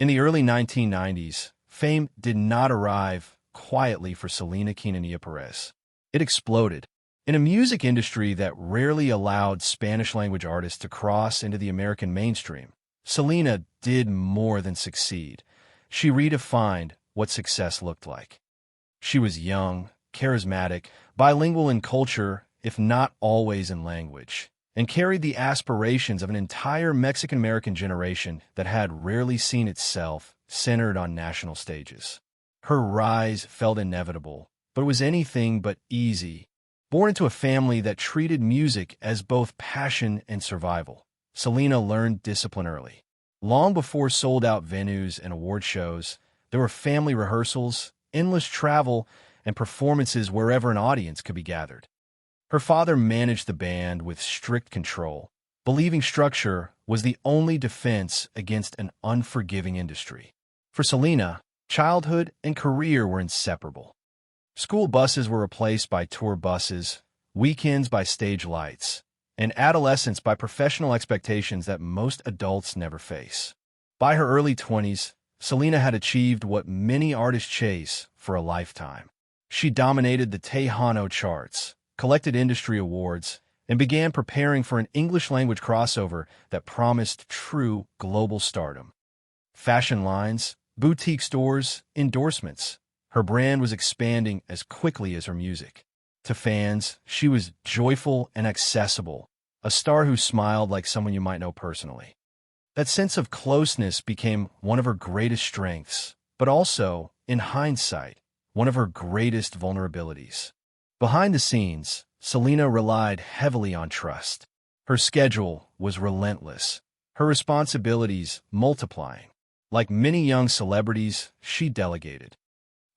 In the early 1990s, fame did not arrive quietly for Selena Quintanilla-Pérez. It exploded. In a music industry that rarely allowed Spanish-language artists to cross into the American mainstream, Selena did more than succeed. She redefined what success looked like. She was young, charismatic, bilingual in culture, if not always in language, and carried the aspirations of an entire Mexican-American generation that had rarely seen itself centered on national stages. Her rise felt inevitable, but was anything but easy. Born into a family that treated music as both passion and survival, Selena learned discipline early. Long before sold-out venues and award shows, there were family rehearsals, endless travel, and performances wherever an audience could be gathered. Her father managed the band with strict control, believing structure was the only defense against an unforgiving industry. For Selena, childhood and career were inseparable. School buses were replaced by tour buses, weekends by stage lights, and adolescence by professional expectations that most adults never face. By her early 20s, Selena had achieved what many artists chase for a lifetime. She dominated the Tejano charts, collected industry awards, and began preparing for an English-language crossover that promised true global stardom. Fashion lines, boutique stores, endorsements. Her brand was expanding as quickly as her music. To fans, she was joyful and accessible, a star who smiled like someone you might know personally. That sense of closeness became one of her greatest strengths, but also, in hindsight, one of her greatest vulnerabilities. Behind the scenes, Selena relied heavily on trust. Her schedule was relentless, her responsibilities multiplying. Like many young celebrities, she delegated.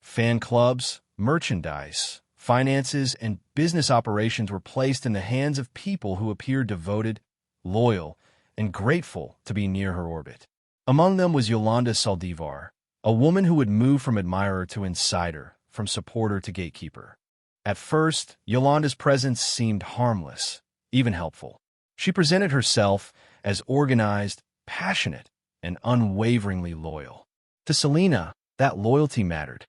Fan clubs, merchandise, finances, and business operations were placed in the hands of people who appeared devoted, loyal, and grateful to be near her orbit. Among them was Yolanda Saldívar, a woman who would move from admirer to insider, from supporter to gatekeeper. At first, Yolanda's presence seemed harmless, even helpful. She presented herself as organized, passionate, and unwaveringly loyal. To Selena, that loyalty mattered.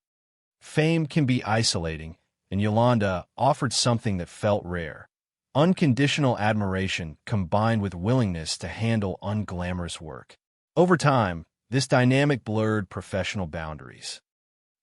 Fame can be isolating, and Yolanda offered something that felt rare: unconditional admiration combined with willingness to handle unglamorous work. Over time, this dynamic blurred professional boundaries.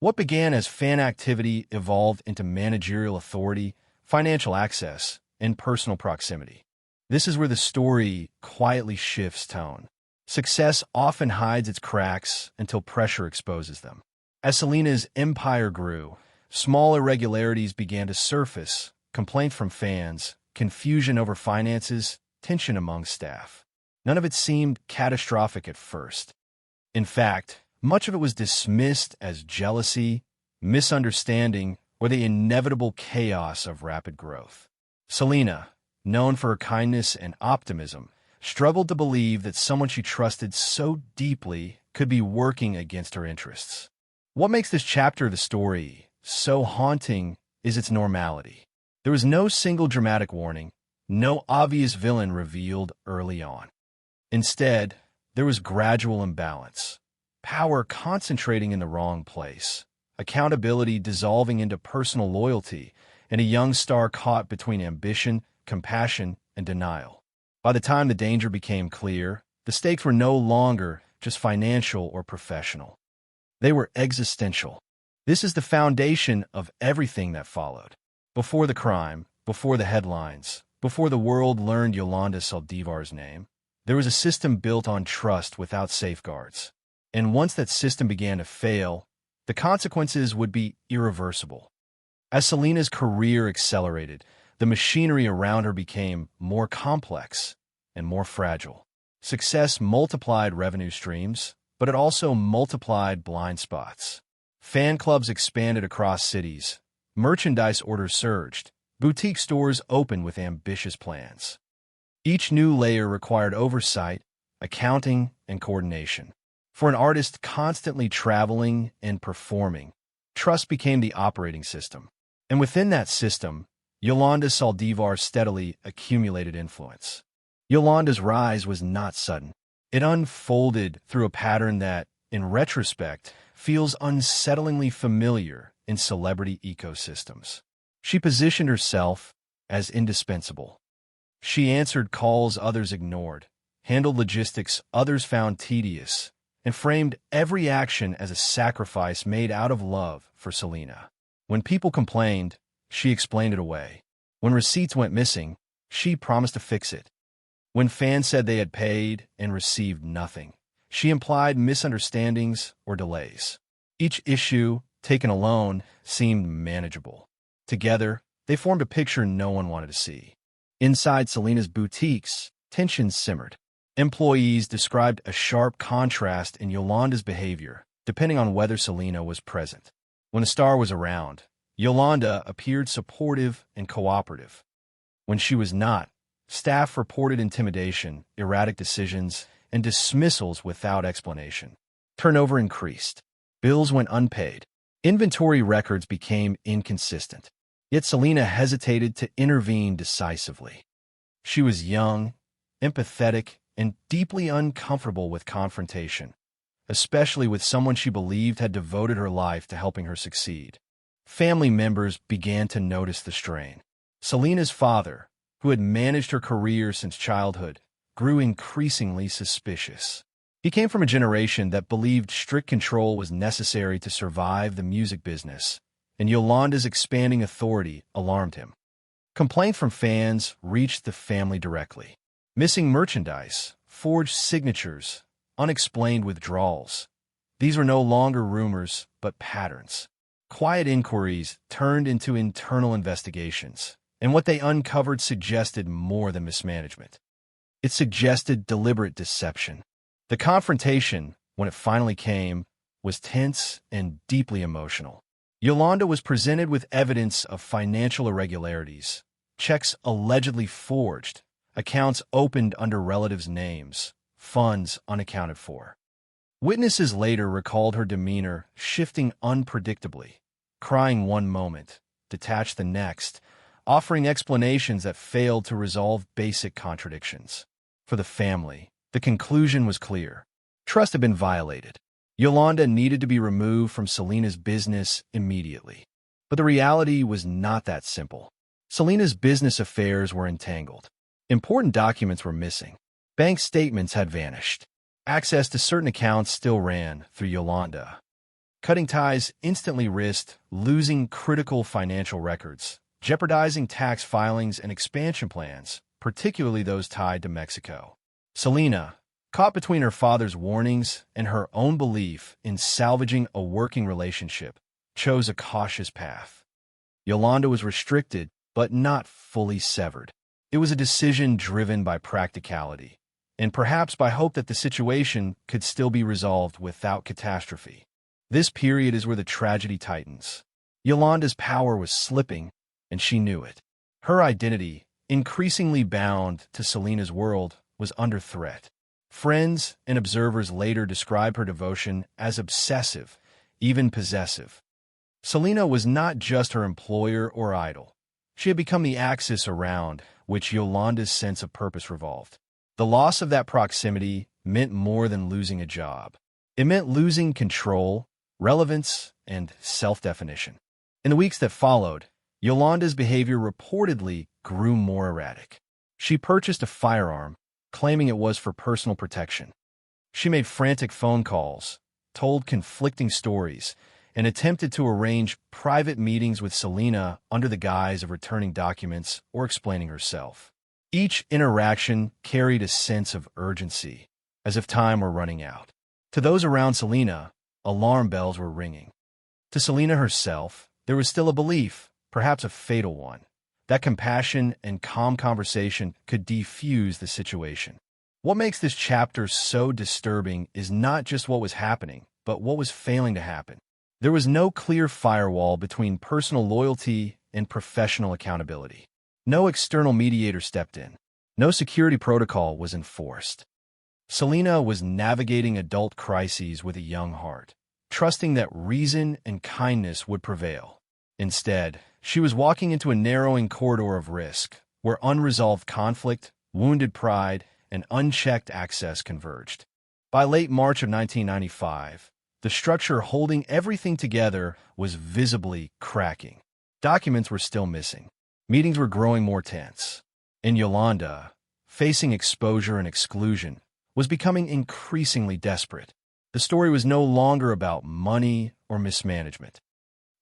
What began as fan activity evolved into managerial authority, financial access, and personal proximity. This is where the story quietly shifts tone. Success often hides its cracks until pressure exposes them. As Selena's empire grew, small irregularities began to surface: complaints from fans, confusion over finances, tension among staff. None of it seemed catastrophic at first. In fact, much of it was dismissed as jealousy, misunderstanding, or the inevitable chaos of rapid growth. Selena, known for her kindness and optimism, struggled to believe that someone she trusted so deeply could be working against her interests. What makes this chapter of the story so haunting is its normality. There was no single dramatic warning, no obvious villain revealed early on. Instead, there was gradual imbalance, power concentrating in the wrong place, accountability dissolving into personal loyalty, and a young star caught between ambition, compassion, and denial. By the time the danger became clear, the stakes were no longer just financial or professional. They were existential. This is the foundation of everything that followed. Before the crime, before the headlines, before the world learned Yolanda Saldívar's name, there was a system built on trust without safeguards. And once that system began to fail, the consequences would be irreversible. As Selena's career accelerated, the machinery around her became more complex and more fragile. Success multiplied revenue streams, but it also multiplied blind spots. Fan clubs expanded across cities, merchandise orders surged, boutique stores opened with ambitious plans. Each new layer required oversight, accounting, and coordination. For an artist constantly traveling and performing, trust became the operating system. And within that system, Yolanda Saldívar steadily accumulated influence. Yolanda's rise was not sudden. It unfolded through a pattern that in retrospect, feels unsettlingly familiar in celebrity ecosystems. She positioned herself as indispensable. She answered calls others ignored, handled logistics others found tedious, and framed every action as a sacrifice made out of love for Selena. When people complained, she explained it away. When receipts went missing, she promised to fix it. When fans said they had paid and received nothing, she implied misunderstandings or delays. Each issue, taken alone, seemed manageable. Together, they formed a picture no one wanted to see. Inside Selena's boutiques, tensions simmered. Employees described a sharp contrast in Yolanda's behavior, depending on whether Selena was present. When the star was around, Yolanda appeared supportive and cooperative. When she was not, staff reported intimidation, erratic decisions, and dismissals without explanation. Turnover increased. Bills went unpaid. Inventory records became inconsistent. Yet Selena hesitated to intervene decisively. She was young, empathetic, and deeply uncomfortable with confrontation, especially with someone she believed had devoted her life to helping her succeed. Family members began to notice the strain. Selena's father, who had managed her career since childhood, grew increasingly suspicious. He came from a generation that believed strict control was necessary to survive the music business, and Yolanda's expanding authority alarmed him. Complaints from fans reached the family directly. Missing merchandise, forged signatures, unexplained withdrawals. These were no longer rumors, but patterns. Quiet inquiries turned into internal investigations, and what they uncovered suggested more than mismanagement. It suggested deliberate deception. The confrontation, when it finally came, was tense and deeply emotional. Yolanda was presented with evidence of financial irregularities, checks allegedly forged, accounts opened under relatives' names, funds unaccounted for. Witnesses later recalled her demeanor shifting unpredictably, crying one moment, detached the next, offering explanations that failed to resolve basic contradictions. For the family, the conclusion was clear. Trust had been violated. Yolanda needed to be removed from Selena's business immediately. But the reality was not that simple. Selena's business affairs were entangled. Important documents were missing. Bank statements had vanished. Access to certain accounts still ran through Yolanda. Cutting ties instantly risked losing critical financial records, jeopardizing tax filings and expansion plans, particularly those tied to Mexico. Selena, caught between her father's warnings and her own belief in salvaging a working relationship, chose a cautious path. Yolanda was restricted, but not fully severed. It was a decision driven by practicality, and perhaps by hope that the situation could still be resolved without catastrophe. This period is where the tragedy tightens. Yolanda's power was slipping, and she knew it. Her identity, increasingly bound to Selena's world, was under threat. Friends and observers later describe her devotion as obsessive, even possessive. Selena was not just her employer or idol. She had become the axis around which Yolanda's sense of purpose revolved. The loss of that proximity meant more than losing a job. It meant losing control, relevance, and self-definition. In the weeks that followed, Yolanda's behavior reportedly grew more erratic. She purchased a firearm, claiming it was for personal protection. She made frantic phone calls, told conflicting stories, and attempted to arrange private meetings with Selena under the guise of returning documents or explaining herself. Each interaction carried a sense of urgency, as if time were running out. To those around Selena, alarm bells were ringing. To Selena herself, there was still a belief, perhaps a fatal one, that compassion and calm conversation could defuse the situation. What makes this chapter so disturbing is not just what was happening, but what was failing to happen. There was no clear firewall between personal loyalty and professional accountability. No external mediator stepped in. No security protocol was enforced. Selena was navigating adult crises with a young heart, trusting that reason and kindness would prevail. Instead, she was walking into a narrowing corridor of risk, where unresolved conflict, wounded pride, and unchecked access converged. By late March of 1995, the structure holding everything together was visibly cracking. Documents were still missing. Meetings were growing more tense. And Yolanda, facing exposure and exclusion, was becoming increasingly desperate. The story was no longer about money or mismanagement.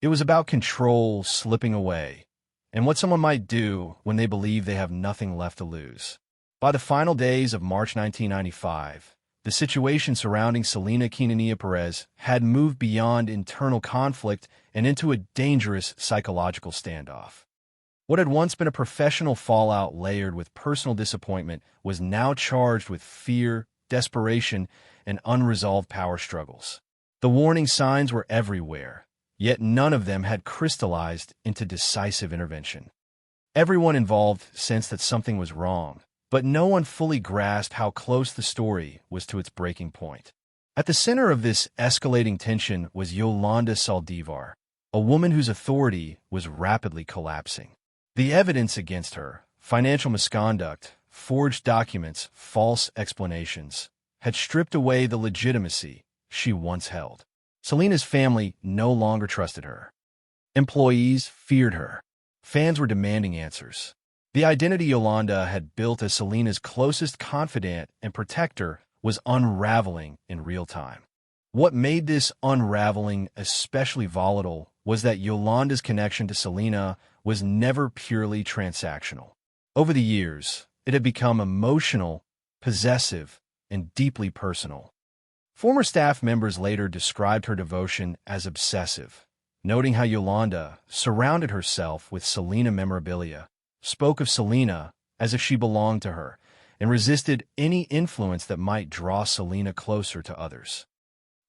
It was about control slipping away, and what someone might do when they believe they have nothing left to lose. By the final days of March 1995, the situation surrounding Selena Quintanilla-Pérez had moved beyond internal conflict and into a dangerous psychological standoff. What had once been a professional fallout layered with personal disappointment was now charged with fear, desperation, and unresolved power struggles. The warning signs were everywhere, yet none of them had crystallized into decisive intervention. Everyone involved sensed that something was wrong, but no one fully grasped how close the story was to its breaking point. At the center of this escalating tension was Yolanda Saldívar, a woman whose authority was rapidly collapsing. The evidence against her, financial misconduct, forged documents, false explanations, had stripped away the legitimacy she once held. Selena's family no longer trusted her. Employees feared her. Fans were demanding answers. The identity Yolanda had built as Selena's closest confidant and protector was unraveling in real time. What made this unraveling especially volatile was that Yolanda's connection to Selena was never purely transactional. Over the years, it had become emotional, possessive, and deeply personal. Former staff members later described her devotion as obsessive, noting how Yolanda surrounded herself with Selena memorabilia, spoke of Selena as if she belonged to her, and resisted any influence that might draw Selena closer to others.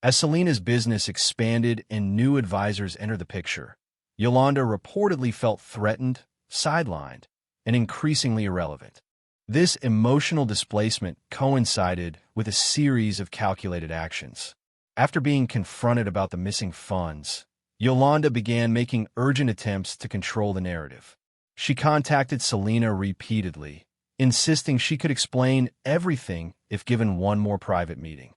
As Selena's business expanded and new advisors entered the picture, Yolanda reportedly felt threatened, sidelined, and increasingly irrelevant. This emotional displacement coincided with a series of calculated actions. After being confronted about the missing funds, Yolanda began making urgent attempts to control the narrative. She contacted Selena repeatedly, insisting she could explain everything if given one more private meeting.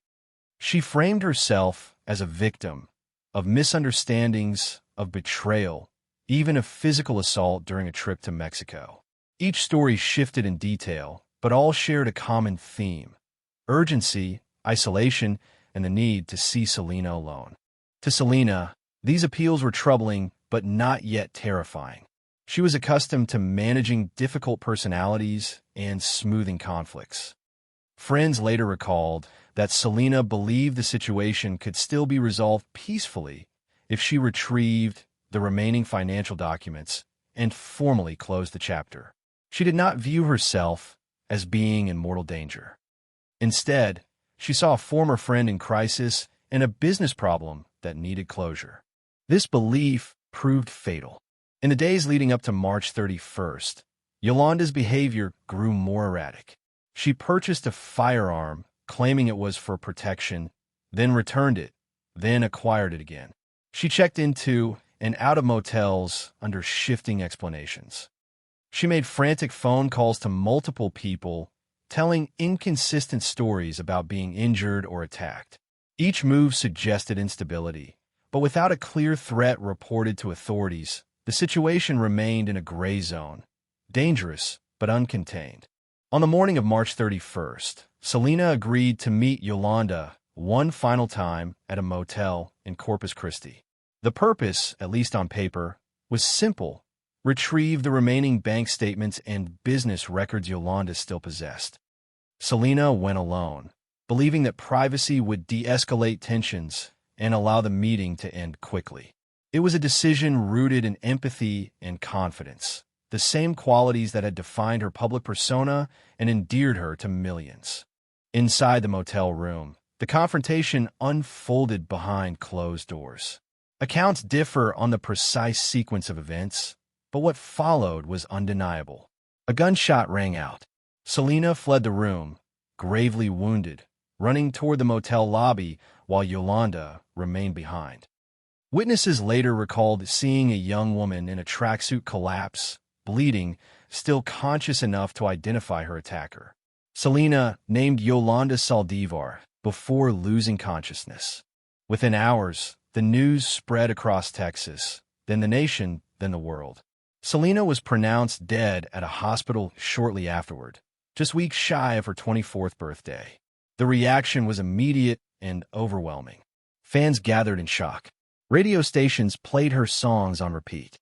She framed herself as a victim of misunderstandings, of betrayal, even of physical assault during a trip to Mexico. Each story shifted in detail, but all shared a common theme: urgency, isolation, and the need to see Selena alone. To Selena, these appeals were troubling, but not yet terrifying. She was accustomed to managing difficult personalities and smoothing conflicts. Friends later recalled that Selena believed the situation could still be resolved peacefully if she retrieved the remaining financial documents and formally closed the chapter. She did not view herself as being in mortal danger. Instead, she saw a former friend in crisis and a business problem that needed closure. This belief proved fatal. In the days leading up to March 31st, Yolanda's behavior grew more erratic. She purchased a firearm, claiming it was for protection, then returned it, then acquired it again. She checked into and out of motels under shifting explanations. She made frantic phone calls to multiple people, telling inconsistent stories about being injured or attacked. Each move suggested instability, but without a clear threat reported to authorities, the situation remained in a gray zone, dangerous but uncontained. On the morning of March 31st, Selena agreed to meet Yolanda one final time at a motel in Corpus Christi. The purpose, at least on paper, was simple: retrieve the remaining bank statements and business records Yolanda still possessed. Selena went alone, believing that privacy would de-escalate tensions and allow the meeting to end quickly. It was a decision rooted in empathy and confidence, the same qualities that had defined her public persona and endeared her to millions. Inside the motel room, the confrontation unfolded behind closed doors. Accounts differ on the precise sequence of events, but what followed was undeniable. A gunshot rang out. Selena fled the room, gravely wounded, running toward the motel lobby while Yolanda remained behind. Witnesses later recalled seeing a young woman in a tracksuit collapse, bleeding, still conscious enough to identify her attacker. Selena, named Yolanda Saldívar, before losing consciousness. Within hours, the news spread across Texas, then the nation, then the world. Selena was pronounced dead at a hospital shortly afterward, just weeks shy of her 24th birthday. The reaction was immediate and overwhelming. Fans gathered in shock. Radio stations played her songs on repeat.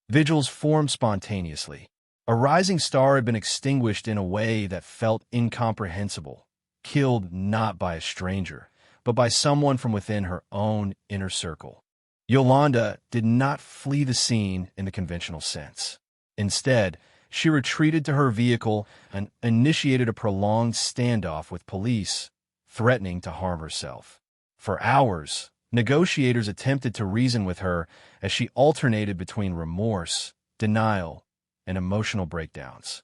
Vigils formed spontaneously. A rising star had been extinguished in a way that felt incomprehensible, killed not by a stranger, but by someone from within her own inner circle. Yolanda did not flee the scene in the conventional sense. Instead, she retreated to her vehicle and initiated a prolonged standoff with police, threatening to harm herself. For hours, negotiators attempted to reason with her as she alternated between remorse, denial, and emotional breakdowns.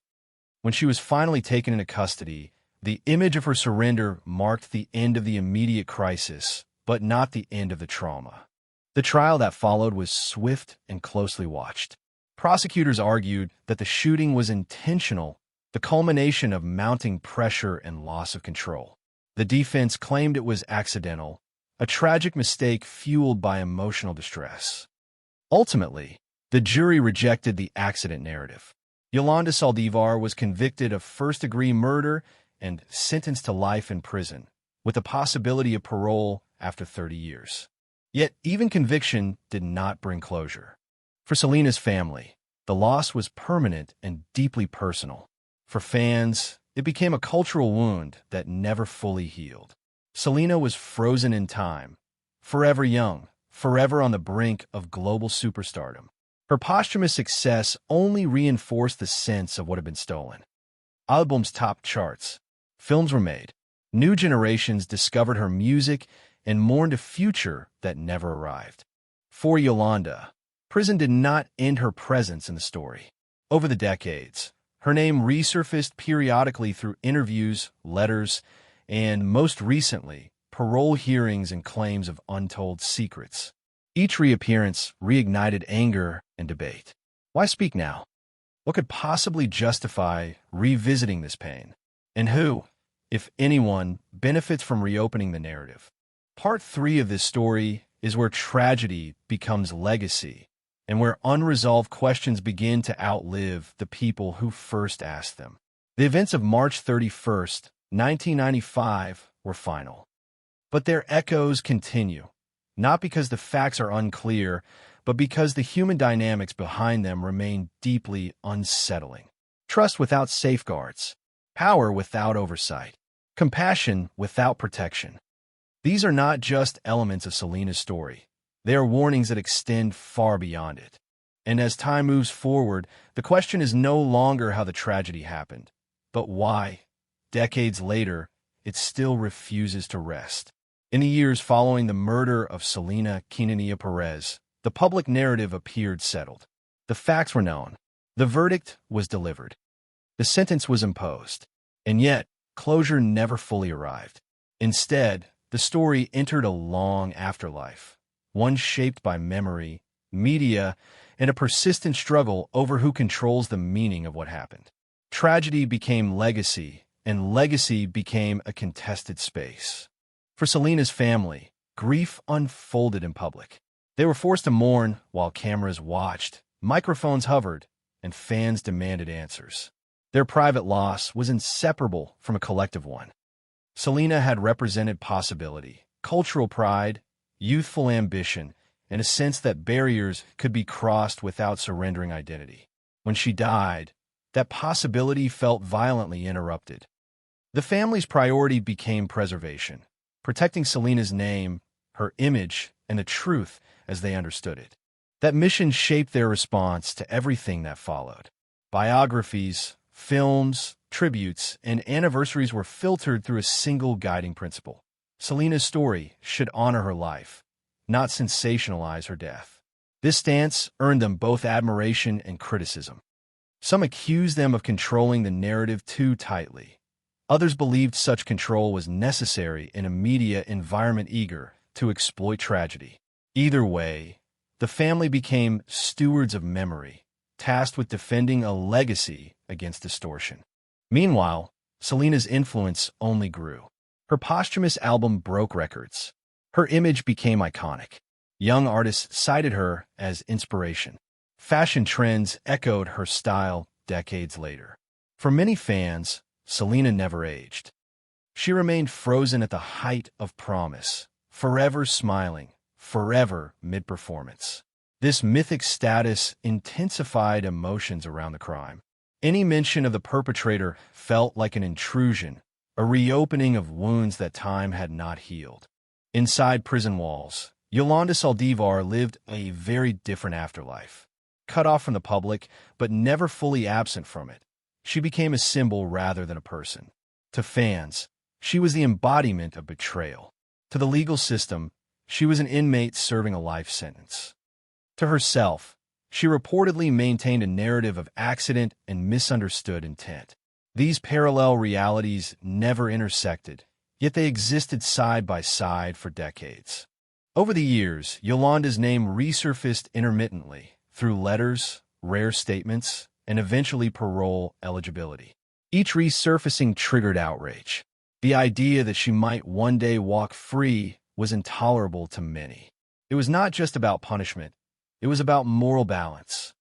When she was finally taken into custody, the image of her surrender marked the end of the immediate crisis, but not the end of the trauma. The trial that followed was swift and closely watched. Prosecutors argued that the shooting was intentional, the culmination of mounting pressure and loss of control. The defense claimed it was accidental, a tragic mistake fueled by emotional distress. Ultimately, the jury rejected the accident narrative. Yolanda Saldívar was convicted of first-degree murder and sentenced to life in prison, with the possibility of parole after 30 years. Yet, even conviction did not bring closure. For Selena's family, the loss was permanent and deeply personal. For fans, it became a cultural wound that never fully healed. Selena was frozen in time, forever young, forever on the brink of global superstardom. Her posthumous success only reinforced the sense of what had been stolen. Albums topped charts. Films were made. New generations discovered her music and mourned a future that never arrived. For Yolanda, prison did not end her presence in the story. Over the decades, her name resurfaced periodically through interviews, letters, and, most recently, parole hearings and claims of untold secrets. Each reappearance reignited anger and debate. Why speak now? What could possibly justify revisiting this pain? And who, if anyone, benefits from reopening the narrative? Part 3 of this story is where tragedy becomes legacy and where unresolved questions begin to outlive the people who first asked them. The events of March 31st, 1995 were final. But their echoes continue, not because the facts are unclear, but because the human dynamics behind them remain deeply unsettling. Trust without safeguards, power without oversight, compassion without protection. These are not just elements of Selena's story. They are warnings that extend far beyond it. And as time moves forward, the question is no longer how the tragedy happened, but why, decades later, it still refuses to rest. In the years following the murder of Selena Quintanilla-Pérez, the public narrative appeared settled. The facts were known. The verdict was delivered. The sentence was imposed. And yet, closure never fully arrived. Instead, the story entered a long afterlife, one shaped by memory, media, and a persistent struggle over who controls the meaning of what happened. Tragedy became legacy, and legacy became a contested space. For Selena's family, grief unfolded in public. They were forced to mourn while cameras watched, microphones hovered, and fans demanded answers. Their private loss was inseparable from a collective one. Selena had represented possibility, cultural pride, youthful ambition, and a sense that barriers could be crossed without surrendering identity. When she died, that possibility felt violently interrupted. The family's priority became preservation, protecting Selena's name, her image, and the truth as they understood it. That mission shaped their response to everything that followed. Biographies, films, tributes, and anniversaries were filtered through a single guiding principle. Selena's story should honor her life, not sensationalize her death. This stance earned them both admiration and criticism. Some accused them of controlling the narrative too tightly. Others believed such control was necessary in a media environment eager to exploit tragedy. Either way, the family became stewards of memory, tasked with defending a legacy against distortion. Meanwhile, Selena's influence only grew. Her posthumous album broke records. Her image became iconic. Young artists cited her as inspiration. Fashion trends echoed her style decades later. For many fans, Selena never aged. She remained frozen at the height of promise, forever smiling, forever mid-performance. This mythic status intensified emotions around the crime. Any mention of the perpetrator felt like an intrusion, a reopening of wounds that time had not healed. Inside prison walls, Yolanda Saldívar lived a very different afterlife. Cut off from the public, but never fully absent from it, she became a symbol rather than a person. To fans, she was the embodiment of betrayal. To the legal system, she was an inmate serving a life sentence. To herself, she reportedly maintained a narrative of accident and misunderstood intent. These parallel realities never intersected, yet they existed side by side for decades. Over the years, Yolanda's name resurfaced intermittently through letters, rare statements, and eventually parole eligibility. Each resurfacing triggered outrage. The idea that she might one day walk free was intolerable to many. It was not just about punishment, it was about moral balance.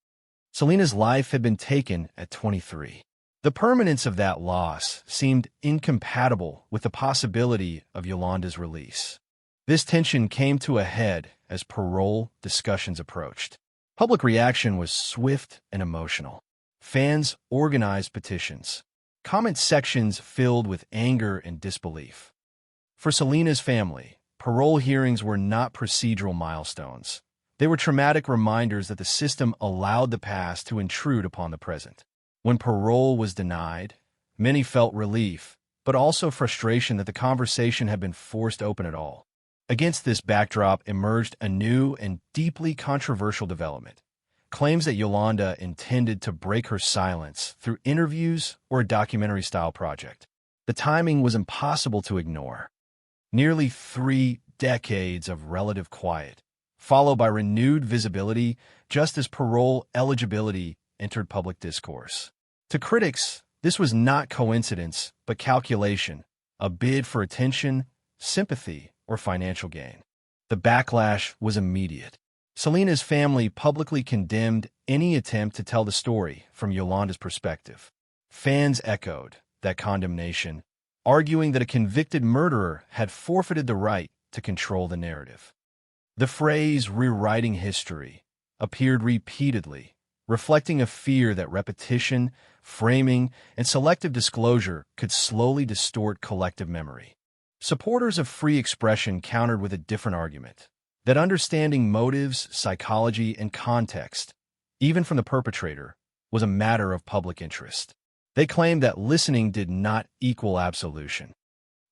Selena's life had been taken at 23. The permanence of that loss seemed incompatible with the possibility of Yolanda's release. This tension came to a head as parole discussions approached. Public reaction was swift and emotional. Fans organized petitions. Comment sections filled with anger and disbelief. For Selena's family, parole hearings were not procedural milestones. They were traumatic reminders that the system allowed the past to intrude upon the present. When parole was denied, many felt relief, but also frustration that the conversation had been forced open at all. Against this backdrop emerged a new and deeply controversial development: claims that Yolanda intended to break her silence through interviews or a documentary-style project. The timing was impossible to ignore. Nearly 3 decades of relative quiet, followed by renewed visibility just as parole eligibility entered public discourse. To critics, this was not coincidence, but calculation, a bid for attention, sympathy, or financial gain. The backlash was immediate. Selena's family publicly condemned any attempt to tell the story from Yolanda's perspective. Fans echoed that condemnation, arguing that a convicted murderer had forfeited the right to control the narrative. The phrase "rewriting history" appeared repeatedly, reflecting a fear that repetition, framing, and selective disclosure could slowly distort collective memory. Supporters of free expression countered with a different argument: that understanding motives, psychology, and context, even from the perpetrator, was a matter of public interest. They claimed that listening did not equal absolution.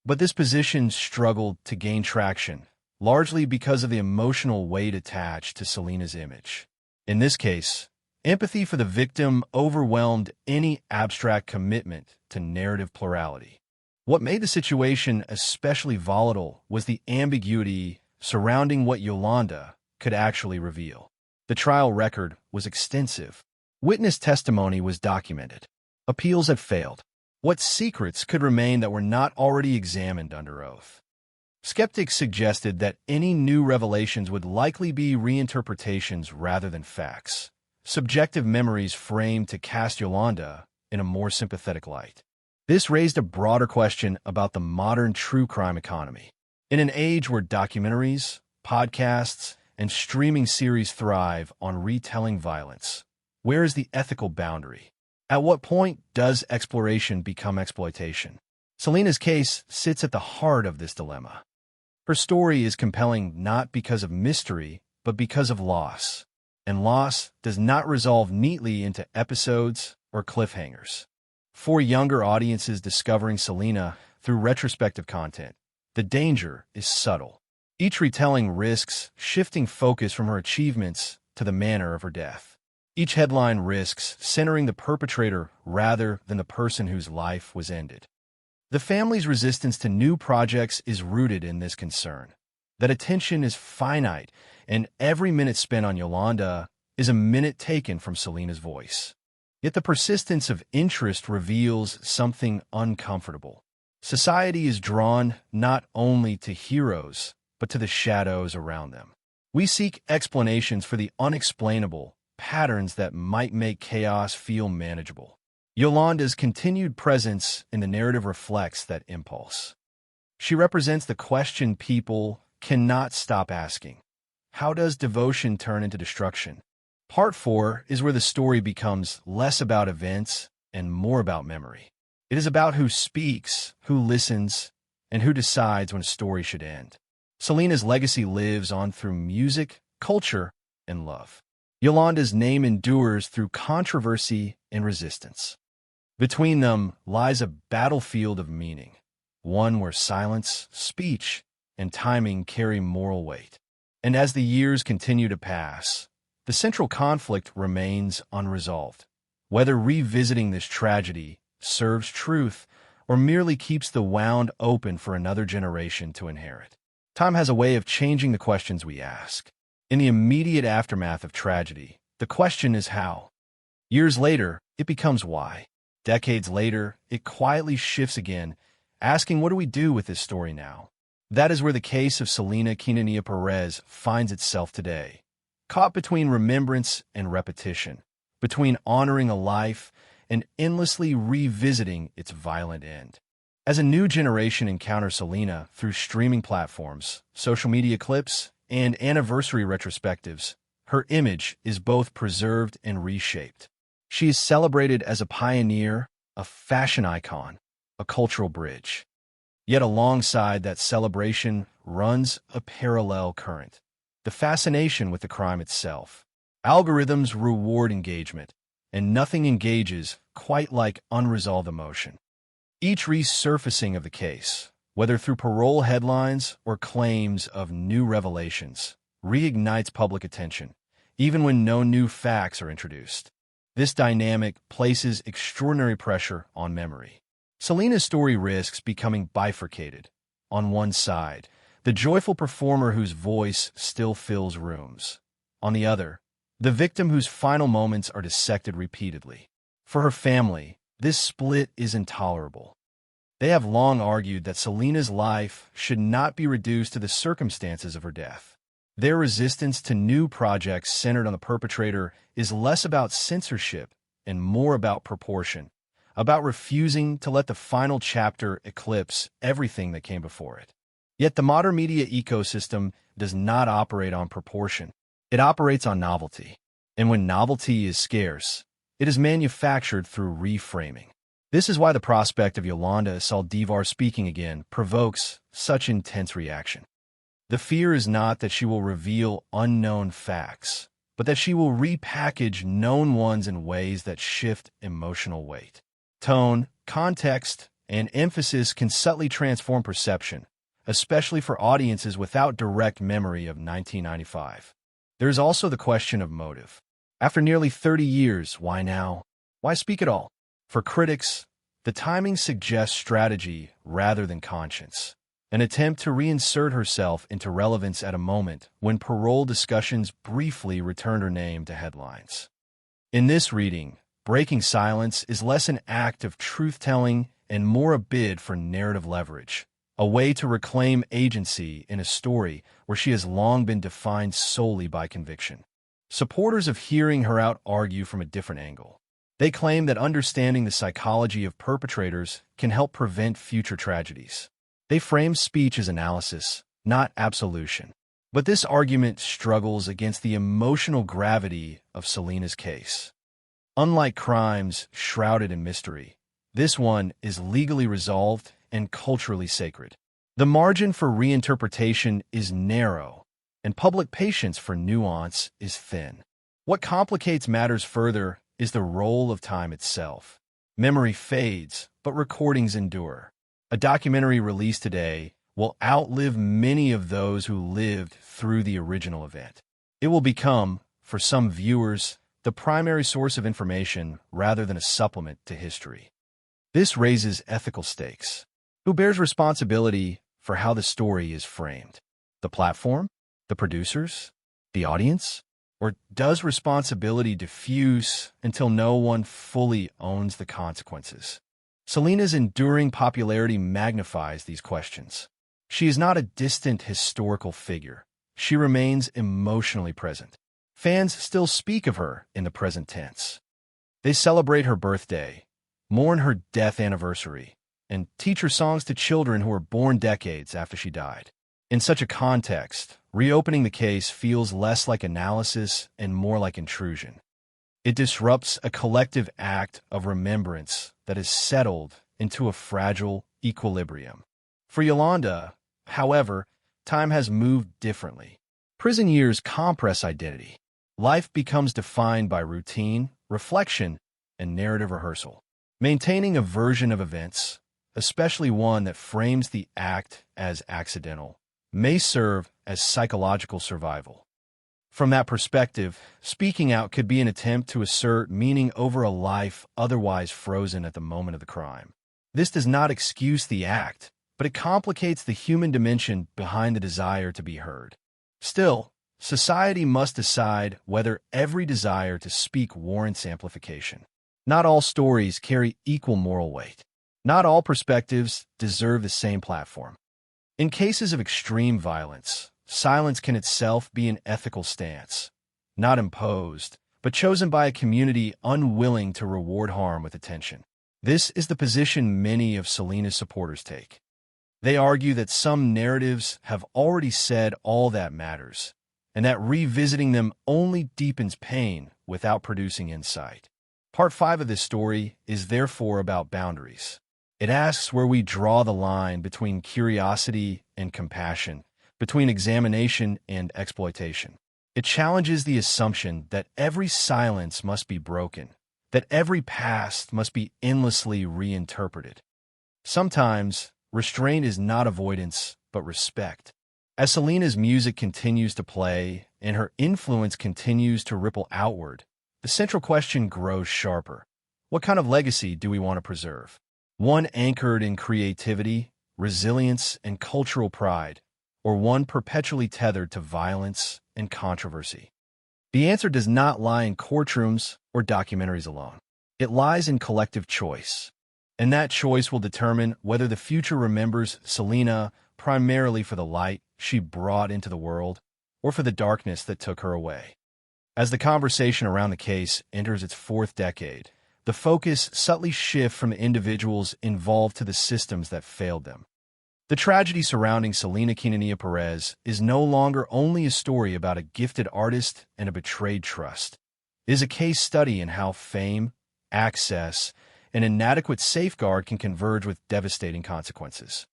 But this position struggled to gain traction, largely because of the emotional weight attached to Selena's image. In this case, empathy for the victim overwhelmed any abstract commitment to narrative plurality. What made the situation especially volatile was the ambiguity surrounding what Yolanda could actually reveal. The trial record was extensive. Witness testimony was documented. Appeals had failed. What secrets could remain that were not already examined under oath? Skeptics suggested that any new revelations would likely be reinterpretations rather than facts, subjective memories framed to cast Yolanda in a more sympathetic light. This raised a broader question about the modern true crime economy. In an age where documentaries, podcasts, and streaming series thrive on retelling violence, where is the ethical boundary? At what point does exploration become exploitation? Selena's case sits at the heart of this dilemma. Her story is compelling not because of mystery, but because of loss. And loss does not resolve neatly into episodes or cliffhangers. For younger audiences discovering Selena through retrospective content, the danger is subtle. Each retelling risks shifting focus from her achievements to the manner of her death. Each headline risks centering the perpetrator rather than the person whose life was ended. The family's resistance to new projects is rooted in this concern, that attention is finite and every minute spent on Yolanda is a minute taken from Selena's voice. Yet the persistence of interest reveals something uncomfortable. Society is drawn not only to heroes, but to the shadows around them. We seek explanations for the unexplainable, patterns that might make chaos feel manageable. Yolanda's continued presence in the narrative reflects that impulse. She represents the question people cannot stop asking. How does devotion turn into destruction? Part 4 is where the story becomes less about events and more about memory. It is about who speaks, who listens, and who decides when a story should end. Selena's legacy lives on through music, culture, and love. Yolanda's name endures through controversy and resistance. Between them lies a battlefield of meaning, one where silence, speech, and timing carry moral weight. And as the years continue to pass, the central conflict remains unresolved. Whether revisiting this tragedy serves truth or merely keeps the wound open for another generation to inherit. Time has a way of changing the questions we ask. In the immediate aftermath of tragedy, the question is how. Years later, it becomes why. Decades later, it quietly shifts again, asking what do we do with this story now? That is where the case of Selena Quintanilla-Pérez finds itself today, caught between remembrance and repetition, between honoring a life and endlessly revisiting its violent end. As a new generation encounters Selena through streaming platforms, social media clips, and anniversary retrospectives, her image is both preserved and reshaped. She is celebrated as a pioneer, a fashion icon, a cultural bridge. Yet alongside that celebration runs a parallel current, the fascination with the crime itself. Algorithms reward engagement, and nothing engages quite like unresolved emotion. Each resurfacing of the case, whether through parole headlines or claims of new revelations, reignites public attention, even when no new facts are introduced. This dynamic places extraordinary pressure on memory. Selena's story risks becoming bifurcated. On one side, the joyful performer whose voice still fills rooms. On the other, the victim whose final moments are dissected repeatedly. For her family, this split is intolerable. They have long argued that Selena's life should not be reduced to the circumstances of her death. Their resistance to new projects centered on the perpetrator is less about censorship and more about proportion, about refusing to let the final chapter eclipse everything that came before it. Yet the modern media ecosystem does not operate on proportion. It operates on novelty. And when novelty is scarce, it is manufactured through reframing. This is why the prospect of Yolanda Saldívar speaking again provokes such intense reaction. The fear is not that she will reveal unknown facts, but that she will repackage known ones in ways that shift emotional weight. Tone, context, and emphasis can subtly transform perception, especially for audiences without direct memory of 1995. There is also the question of motive. After nearly 30 years, why now? Why speak at all? For critics, the timing suggests strategy rather than conscience, an attempt to reinsert herself into relevance at a moment when parole discussions briefly returned her name to headlines. In this reading, breaking silence is less an act of truth-telling and more a bid for narrative leverage, a way to reclaim agency in a story where she has long been defined solely by conviction. Supporters of hearing her out argue from a different angle. They claim that understanding the psychology of perpetrators can help prevent future tragedies. They frame speech as analysis, not absolution. But this argument struggles against the emotional gravity of Selena's case. Unlike crimes shrouded in mystery, this one is legally resolved and culturally sacred. The margin for reinterpretation is narrow, and public patience for nuance is thin. What complicates matters further is the role of time itself. Memory fades, but recordings endure. A documentary released today will outlive many of those who lived through the original event. It will become, for some viewers, the primary source of information rather than a supplement to history. This raises ethical stakes. Who bears responsibility for how the story is framed? The platform? The producers? The audience? Or does responsibility diffuse until no one fully owns the consequences? Selena's enduring popularity magnifies these questions. She is not a distant historical figure. She remains emotionally present. Fans still speak of her in the present tense. They celebrate her birthday, mourn her death anniversary, and teach her songs to children who were born decades after she died. In such a context, reopening the case feels less like analysis and more like intrusion. It disrupts a collective act of remembrance that is settled into a fragile equilibrium. For Yolanda, however, time has moved differently. Prison years compress identity. Life becomes defined by routine, reflection, and narrative rehearsal. Maintaining a version of events, especially one that frames the act as accidental, may serve as psychological survival. From that perspective, speaking out could be an attempt to assert meaning over a life otherwise frozen at the moment of the crime. This does not excuse the act, but it complicates the human dimension behind the desire to be heard. Still, society must decide whether every desire to speak warrants amplification. Not all stories carry equal moral weight. Not all perspectives deserve the same platform. In cases of extreme violence, silence can itself be an ethical stance, not imposed, but chosen by a community unwilling to reward harm with attention. This is the position many of Selena's supporters take. They argue that some narratives have already said all that matters, and that revisiting them only deepens pain without producing insight. Part 5 of this story is therefore about boundaries. It asks where we draw the line between curiosity and compassion, between examination and exploitation. It challenges the assumption that every silence must be broken, that every past must be endlessly reinterpreted. Sometimes, restraint is not avoidance, but respect. As Selena's music continues to play and her influence continues to ripple outward, the central question grows sharper. What kind of legacy do we want to preserve? One anchored in creativity, resilience, and cultural pride, or one perpetually tethered to violence and controversy? The answer does not lie in courtrooms or documentaries alone. It lies in collective choice. And that choice will determine whether the future remembers Selena primarily for the light she brought into the world or for the darkness that took her away. As the conversation around the case enters its 4th decade, the focus subtly shifts from the individuals involved to the systems that failed them. The tragedy surrounding Selena Quintanilla-Pérez is no longer only a story about a gifted artist and a betrayed trust. It is a case study in how fame, access, and inadequate safeguard can converge with devastating consequences.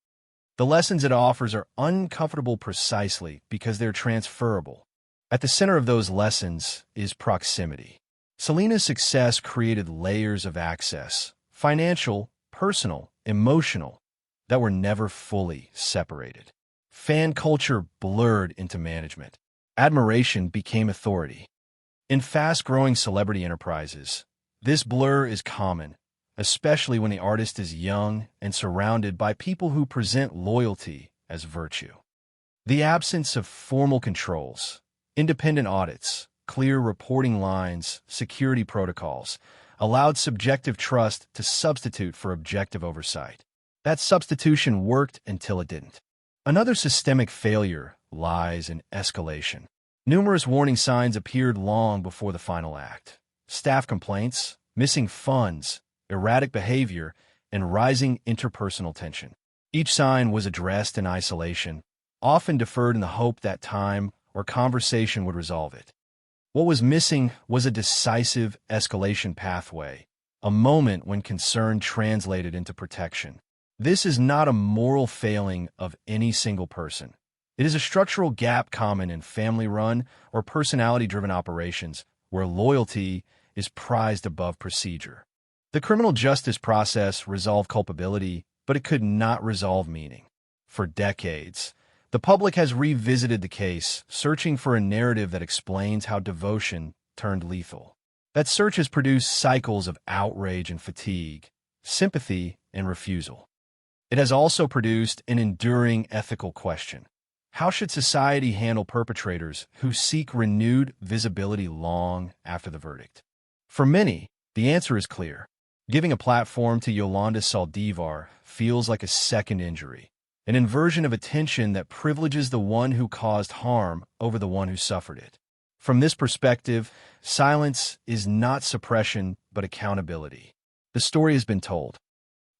The lessons it offers are uncomfortable precisely because they're transferable. At the center of those lessons is proximity. Selena's success created layers of access, financial, personal, emotional, that were never fully separated. Fan culture blurred into management. Admiration became authority. In fast-growing celebrity enterprises, this blur is common, especially when the artist is young and surrounded by people who present loyalty as virtue. The absence of formal controls, independent audits, clear reporting lines, security protocols, allowed subjective trust to substitute for objective oversight. That substitution worked until it didn't. Another systemic failure lies in escalation. Numerous warning signs appeared long before the final act. Staff complaints, missing funds, erratic behavior, and rising interpersonal tension. Each sign was addressed in isolation, often deferred in the hope that time or conversation would resolve it. What was missing was a decisive escalation pathway, a moment when concern translated into protection. This is not a moral failing of any single person. It is a structural gap common in family-run or personality-driven operations where loyalty is prized above procedure. The criminal justice process resolved culpability, but it could not resolve meaning. For decades, the public has revisited the case, searching for a narrative that explains how devotion turned lethal. That search has produced cycles of outrage and fatigue, sympathy and refusal. It has also produced an enduring ethical question. How should society handle perpetrators who seek renewed visibility long after the verdict? For many, the answer is clear. Giving a platform to Yolanda Saldívar feels like a second injury, an inversion of attention that privileges the one who caused harm over the one who suffered it. From this perspective, silence is not suppression but accountability. The story has been told.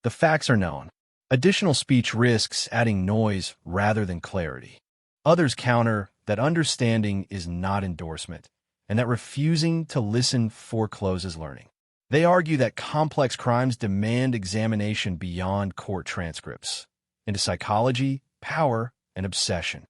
The facts are known. Additional speech risks adding noise rather than clarity. Others counter that understanding is not endorsement, and that refusing to listen forecloses learning. They argue that complex crimes demand examination beyond court transcripts, into psychology, power, and obsession.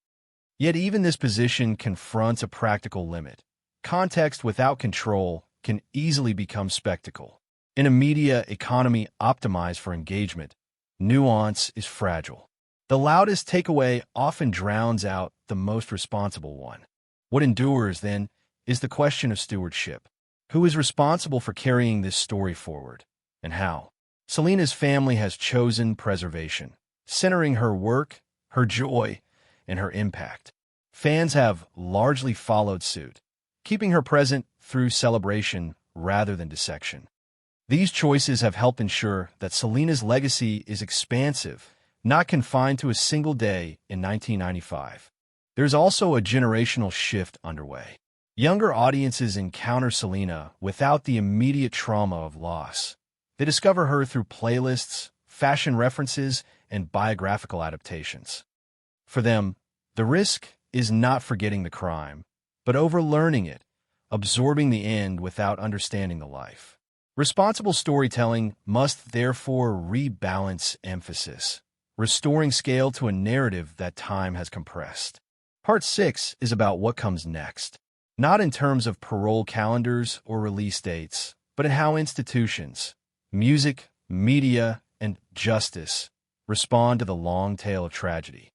Yet even this position confronts a practical limit. Context without control can easily become spectacle. In a media economy optimized for engagement, nuance is fragile. The loudest takeaway often drowns out the most responsible one. What endures, then, is the question of stewardship. Who is responsible for carrying this story forward, and how? Selena's family has chosen preservation, centering her work, her joy, and her impact. Fans have largely followed suit, keeping her present through celebration rather than dissection. These choices have helped ensure that Selena's legacy is expansive, not confined to a single day in 1995. There's also a generational shift underway. Younger audiences encounter Selena without the immediate trauma of loss. They discover her through playlists, fashion references, and biographical adaptations. For them, the risk is not forgetting the crime, but overlearning it, absorbing the end without understanding the life. Responsible storytelling must therefore rebalance emphasis, restoring scale to a narrative that time has compressed. Part 6 is about what comes next, not in terms of parole calendars or release dates, but in how institutions, music, media, and justice respond to the long tail of tragedy.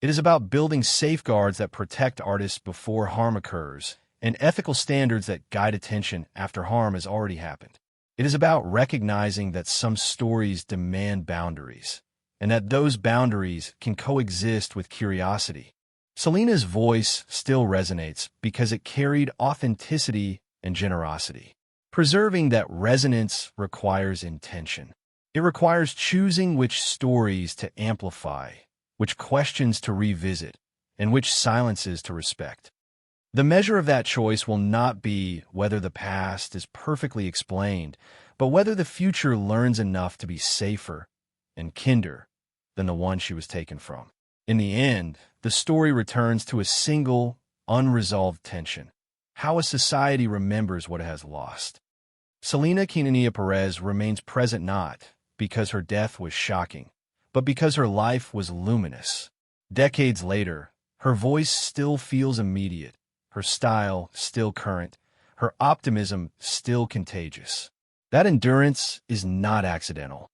It is about building safeguards that protect artists before harm occurs and ethical standards that guide attention after harm has already happened. It is about recognizing that some stories demand boundaries, and that those boundaries can coexist with curiosity. Selena's voice still resonates because it carried authenticity and generosity. Preserving that resonance requires intention. It requires choosing which stories to amplify, which questions to revisit, and which silences to respect. The measure of that choice will not be whether the past is perfectly explained, but whether the future learns enough to be safer and kinder than the one she was taken from. In the end, the story returns to a single, unresolved tension: how a society remembers what it has lost. Selena Quintanilla-Pérez remains present not because her death was shocking, but because her life was luminous. Decades later, her voice still feels immediate, her style still current, her optimism still contagious. That endurance is not accidental.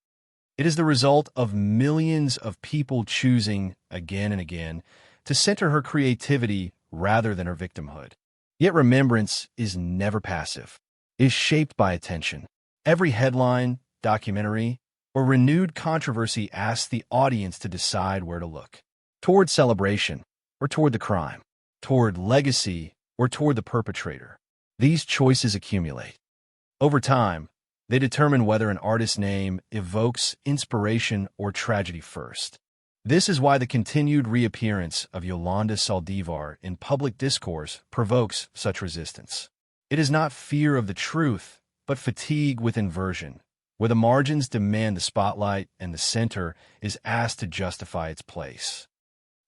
It is the result of millions of people choosing, again and again, to center her creativity rather than her victimhood. Yet remembrance is never passive. It is shaped by attention. Every headline, documentary, or renewed controversy asks the audience to decide where to look: toward celebration or toward the crime, toward legacy or toward the perpetrator. These choices accumulate. Over time, they determine whether an artist's name evokes inspiration or tragedy first. This is why the continued reappearance of Yolanda Saldívar in public discourse provokes such resistance. It is not fear of the truth, but fatigue with inversion, where the margins demand the spotlight and the center is asked to justify its place.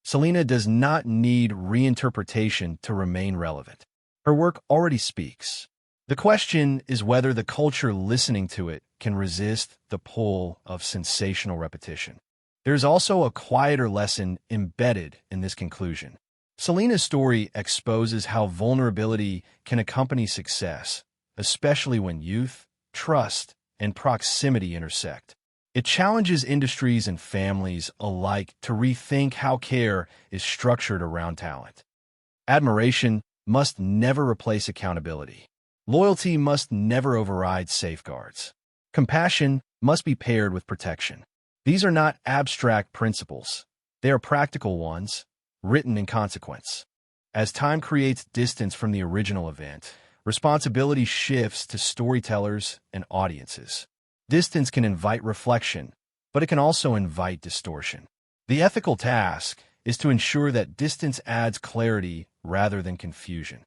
Selena does not need reinterpretation to remain relevant. Her work already speaks. The question is whether the culture listening to it can resist the pull of sensational repetition. There is also a quieter lesson embedded in this conclusion. Selena's story exposes how vulnerability can accompany success, especially when youth, trust, and proximity intersect. It challenges industries and families alike to rethink how care is structured around talent. Admiration must never replace accountability. Loyalty must never override safeguards. Compassion must be paired with protection. These are not abstract principles. They are practical ones, written in consequence. As time creates distance from the original event, responsibility shifts to storytellers and audiences. Distance can invite reflection, but it can also invite distortion. The ethical task is to ensure that distance adds clarity rather than confusion.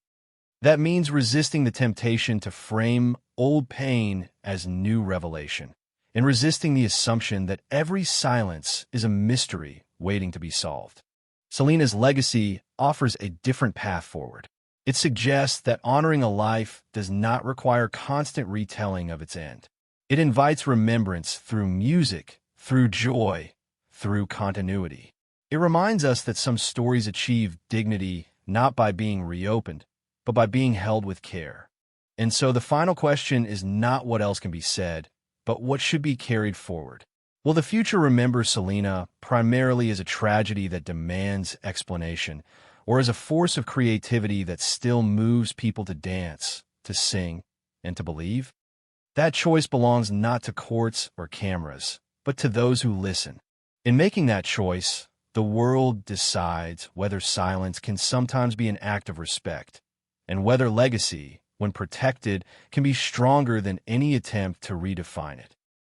That means resisting the temptation to frame old pain as new revelation, and resisting the assumption that every silence is a mystery waiting to be solved. Selena's legacy offers a different path forward. It suggests that honoring a life does not require constant retelling of its end. It invites remembrance through music, through joy, through continuity. It reminds us that some stories achieve dignity not by being reopened, but by being held with care. And so the final question is not what else can be said, but what should be carried forward. Will the future remember Selena primarily as a tragedy that demands explanation, or as a force of creativity that still moves people to dance, to sing, and to believe? That choice belongs not to courts or cameras, but to those who listen. In making that choice, the world decides whether silence can sometimes be an act of respect, and whether legacy, when protected, can be stronger than any attempt to redefine it.